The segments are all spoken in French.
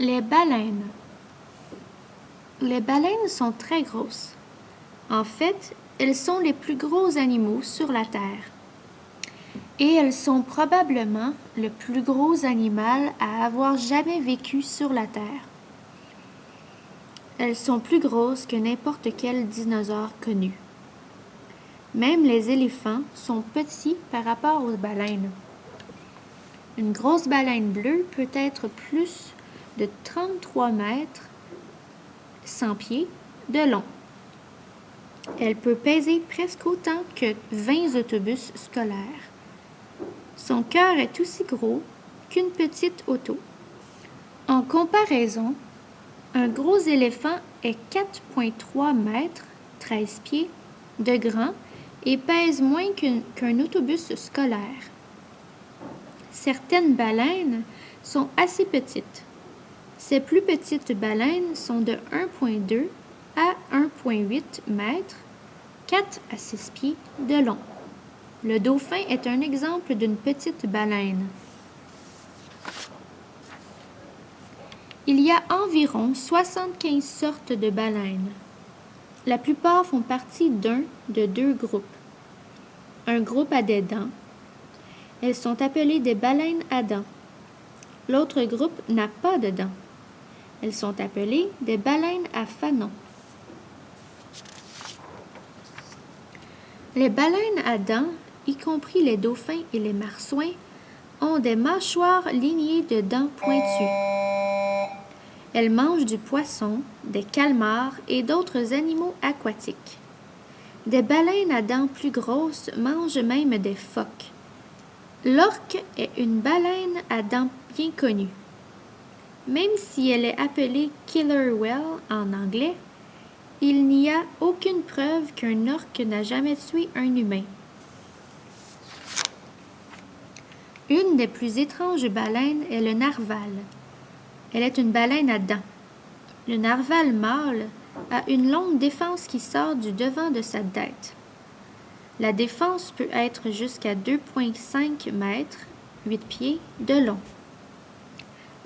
Les baleines. Les baleines sont très grosses. En fait, elles sont les plus gros animaux sur la Terre. Et elles sont probablement le plus gros animal à avoir jamais vécu sur la Terre. Elles sont plus grosses que n'importe quel dinosaure connu. Même les éléphants sont petits par rapport aux baleines. Une grosse baleine bleue peut être plus de 33 mètres, 100 pieds, de long. Elle peut peser presque autant que 20 autobus scolaires. Son cœur est aussi gros qu'une petite auto. En comparaison, un gros éléphant est 4,3 mètres, 13 pieds, de grand et pèse moins qu'un autobus scolaire. Certaines baleines sont assez petites. Ces plus petites baleines sont de 1,2 à 1,8 mètres, 4 à 6 pieds de long. Le dauphin est un exemple d'une petite baleine. Il y a environ 75 sortes de baleines. La plupart font partie d'un de deux groupes. Un groupe a des dents. Elles sont appelées des baleines à dents. L'autre groupe n'a pas de dents. Elles sont appelées des baleines à fanon. Les baleines à dents, y compris les dauphins et les marsouins, ont des mâchoires lignées de dents pointues. Elles mangent du poisson, des calmars et d'autres animaux aquatiques. Des baleines à dents plus grosses mangent même des phoques. L'orque est une baleine à dents bien connue. Même si elle est appelée killer whale en anglais, il n'y a aucune preuve qu'un orque n'a jamais tué un humain. Une des plus étranges baleines est le narwal. Elle est une baleine à dents. Le narwal mâle a une longue défense qui sort du devant de sa tête. La défense peut être jusqu'à 2,5 mètres, 8 pieds, de long.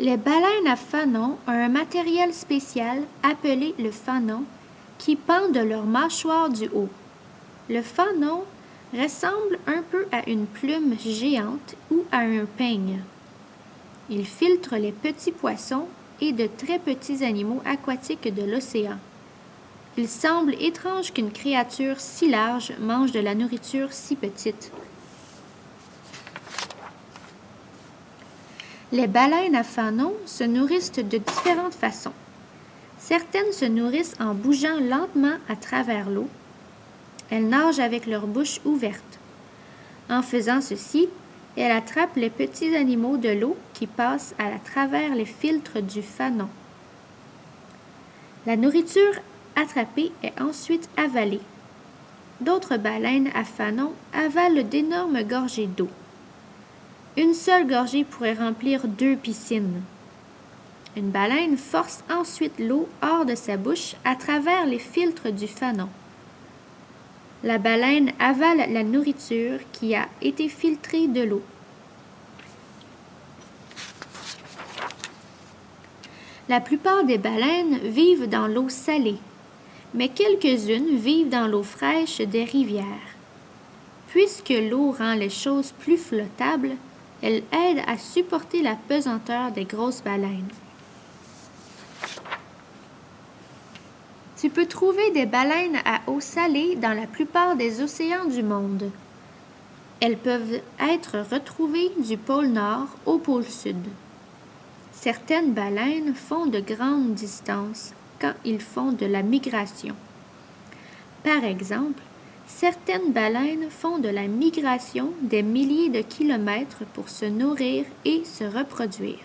Les baleines à fanon ont un matériel spécial appelé le fanon qui pend de leur mâchoire du haut. Le fanon ressemble un peu à une plume géante ou à un peigne. Il filtre les petits poissons et de très petits animaux aquatiques de l'océan. Il semble étrange qu'une créature si large mange de la nourriture si petite. Les baleines à fanon se nourrissent de différentes façons. Certaines se nourrissent en bougeant lentement à travers l'eau. Elles nagent avec leur bouche ouverte. En faisant ceci, elles attrapent les petits animaux de l'eau qui passent à travers les filtres du fanon. La nourriture attrapée est ensuite avalée. D'autres baleines à fanon avalent d'énormes gorgées d'eau. Une seule gorgée pourrait remplir 2 piscines. Une baleine force ensuite l'eau hors de sa bouche à travers les filtres du fanon. La baleine avale la nourriture qui a été filtrée de l'eau. La plupart des baleines vivent dans l'eau salée, mais quelques-unes vivent dans l'eau fraîche des rivières. Puisque l'eau rend les choses plus flottables, elle aide à supporter la pesanteur des grosses baleines. Tu peux trouver des baleines à eau salée dans la plupart des océans du monde. Elles peuvent être retrouvées du pôle Nord au pôle Sud. Certaines baleines font de grandes distances quand ils font de la migration. Par exemple, certaines baleines font de la migration des milliers de kilomètres pour se nourrir et se reproduire.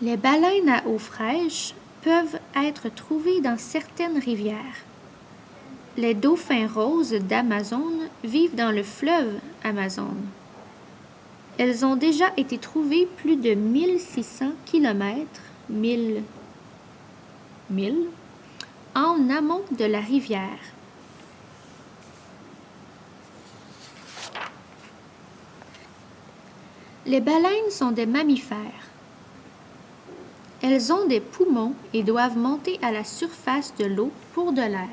Les baleines à eau fraîche peuvent être trouvées dans certaines rivières. Les dauphins roses d'Amazone vivent dans le fleuve Amazone. Elles ont déjà été trouvées plus de 1600 kilomètres, 1000 en amont de la rivière. Les baleines sont des mammifères. Elles ont des poumons et doivent monter à la surface de l'eau pour de l'air.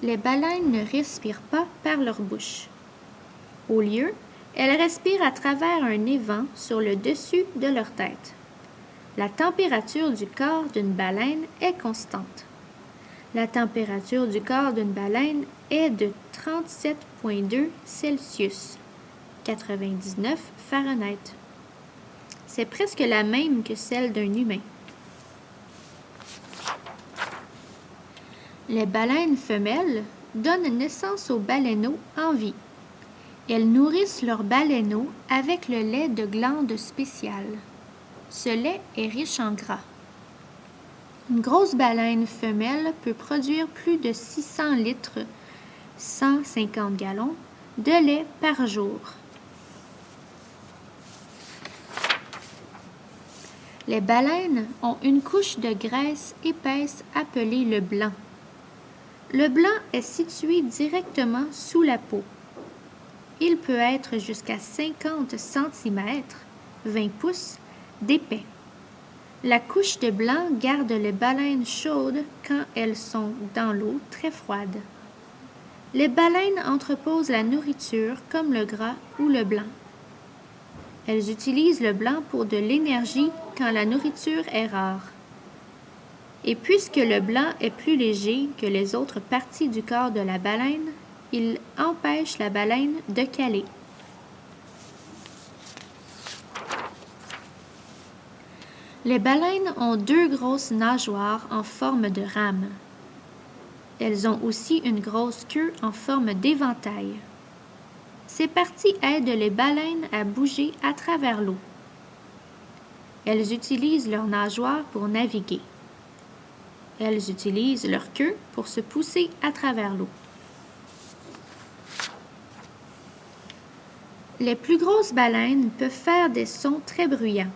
Les baleines ne respirent pas par leur bouche. Au lieu, elles respirent à travers un évent sur le dessus de leur tête. La température du corps d'une baleine est constante. La température du corps d'une baleine est de 37,2 Celsius, 99 Fahrenheit. C'est presque la même que celle d'un humain. Les baleines femelles donnent naissance aux baleineaux en vie. Elles nourrissent leurs baleineaux avec le lait de glande spéciale. Ce lait est riche en gras. Une grosse baleine femelle peut produire plus de 600 litres, 150 gallons, de lait par jour. Les baleines ont une couche de graisse épaisse appelée le blanc. Le blanc est situé directement sous la peau. Il peut être jusqu'à 50 cm, 20 pouces, d'épais. La couche de blanc garde les baleines chaudes quand elles sont dans l'eau très froide. Les baleines entreposent la nourriture comme le gras ou le blanc. Elles utilisent le blanc pour de l'énergie quand la nourriture est rare. Et puisque le blanc est plus léger que les autres parties du corps de la baleine, il empêche la baleine de caler. Les baleines ont 2 grosses nageoires en forme de rame. Elles ont aussi une grosse queue en forme d'éventail. Ces parties aident les baleines à bouger à travers l'eau. Elles utilisent leurs nageoires pour naviguer. Elles utilisent leur queue pour se pousser à travers l'eau. Les plus grosses baleines peuvent faire des sons très bruyants.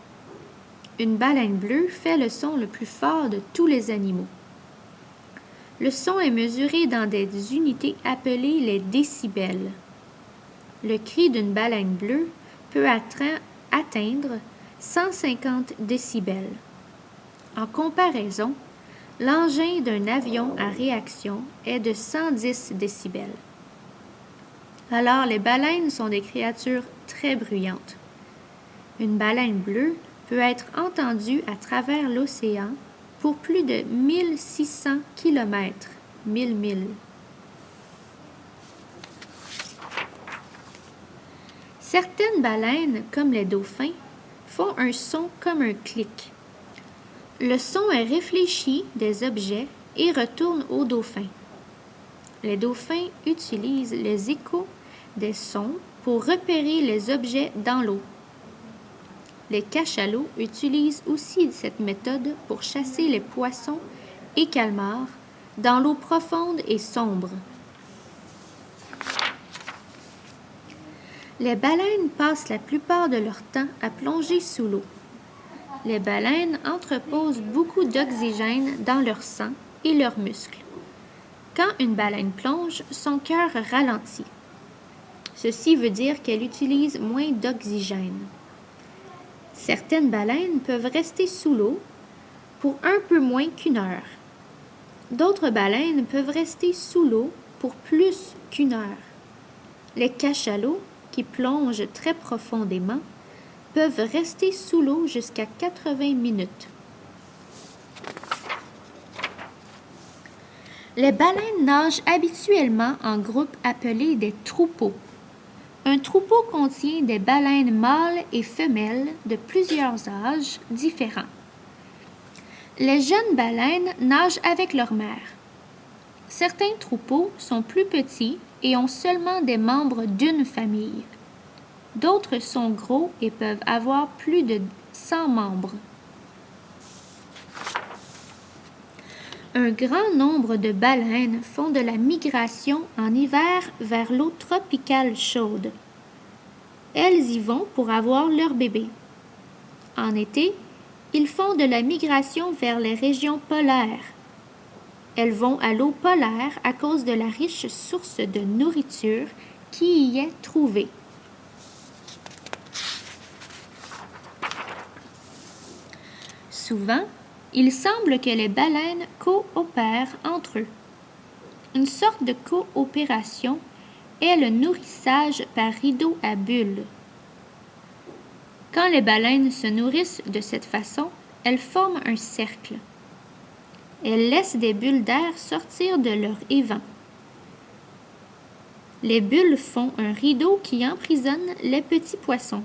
Une baleine bleue fait le son le plus fort de tous les animaux. Le son est mesuré dans des unités appelées les décibels. Le cri d'une baleine bleue peut atteindre 150 décibels. En comparaison, l'engin d'un avion à réaction est de 110 décibels. Alors, les baleines sont des créatures très bruyantes. Une baleine bleue peut être entendue à travers l'océan pour plus de 1600 km, 1000 milles. Certaines baleines, comme les dauphins, font un son comme un clic. Le son est réfléchi des objets et retourne aux dauphins. Les dauphins utilisent les échos des sons pour repérer les objets dans l'eau. Les cachalots utilisent aussi cette méthode pour chasser les poissons et calmars dans l'eau profonde et sombre. Les baleines passent la plupart de leur temps à plonger sous l'eau. Les baleines entreposent beaucoup d'oxygène dans leur sang et leurs muscles. Quand une baleine plonge, son cœur ralentit. Ceci veut dire qu'elle utilise moins d'oxygène. Certaines baleines peuvent rester sous l'eau pour un peu moins qu'1 heure. D'autres baleines peuvent rester sous l'eau pour plus qu'1 heure. Les cachalots, qui plongent très profondément, peuvent rester sous l'eau jusqu'à 80 minutes. Les baleines nagent habituellement en groupes appelés des troupeaux. Un troupeau contient des baleines mâles et femelles de plusieurs âges différents. Les jeunes baleines nagent avec leur mère. Certains troupeaux sont plus petits et ont seulement des membres d'une famille. D'autres sont gros et peuvent avoir plus de 100 membres. Un grand nombre de baleines font de la migration en hiver vers l'eau tropicale chaude. Elles y vont pour avoir leur bébé. En été, ils font de la migration vers les régions polaires. Elles vont à l'eau polaire à cause de la riche source de nourriture qui y est trouvée. Souvent, il semble que les baleines coopèrent entre eux. Une sorte de coopération est le nourrissage par rideau à bulles. Quand les baleines se nourrissent de cette façon, elles forment un cercle. Elles laissent des bulles d'air sortir de leur évent. Les bulles font un rideau qui emprisonne les petits poissons.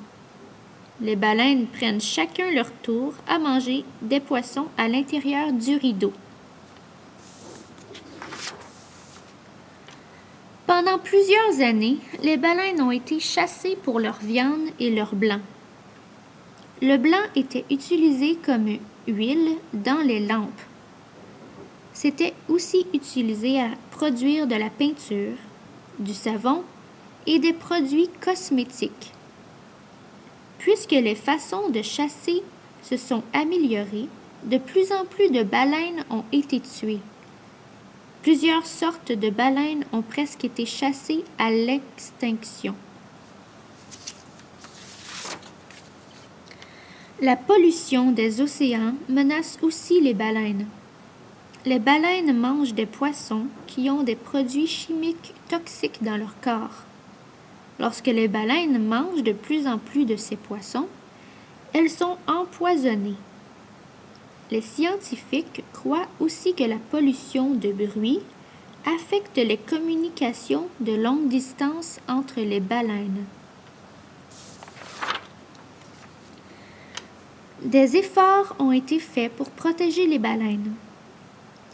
Les baleines prennent chacun leur tour à manger des poissons à l'intérieur du rideau. Pendant plusieurs années, les baleines ont été chassées pour leur viande et leur blanc. Le blanc était utilisé comme huile dans les lampes. C'était aussi utilisé à produire de la peinture, du savon et des produits cosmétiques. Puisque les façons de chasser se sont améliorées, de plus en plus de baleines ont été tuées. Plusieurs sortes de baleines ont presque été chassées à l'extinction. La pollution des océans menace aussi les baleines. Les baleines mangent des poissons qui ont des produits chimiques toxiques dans leur corps. Lorsque les baleines mangent de plus en plus de ces poissons, elles sont empoisonnées. Les scientifiques croient aussi que la pollution de bruit affecte les communications de longue distance entre les baleines. Des efforts ont été faits pour protéger les baleines.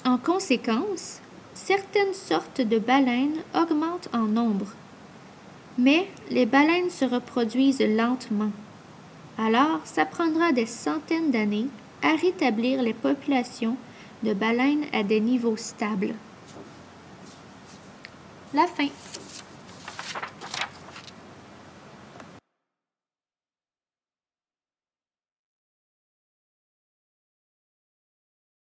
En conséquence, certaines sortes de baleines augmentent en nombre. Mais les baleines se reproduisent lentement. Alors, ça prendra des centaines d'années à rétablir les populations de baleines à des niveaux stables. La fin.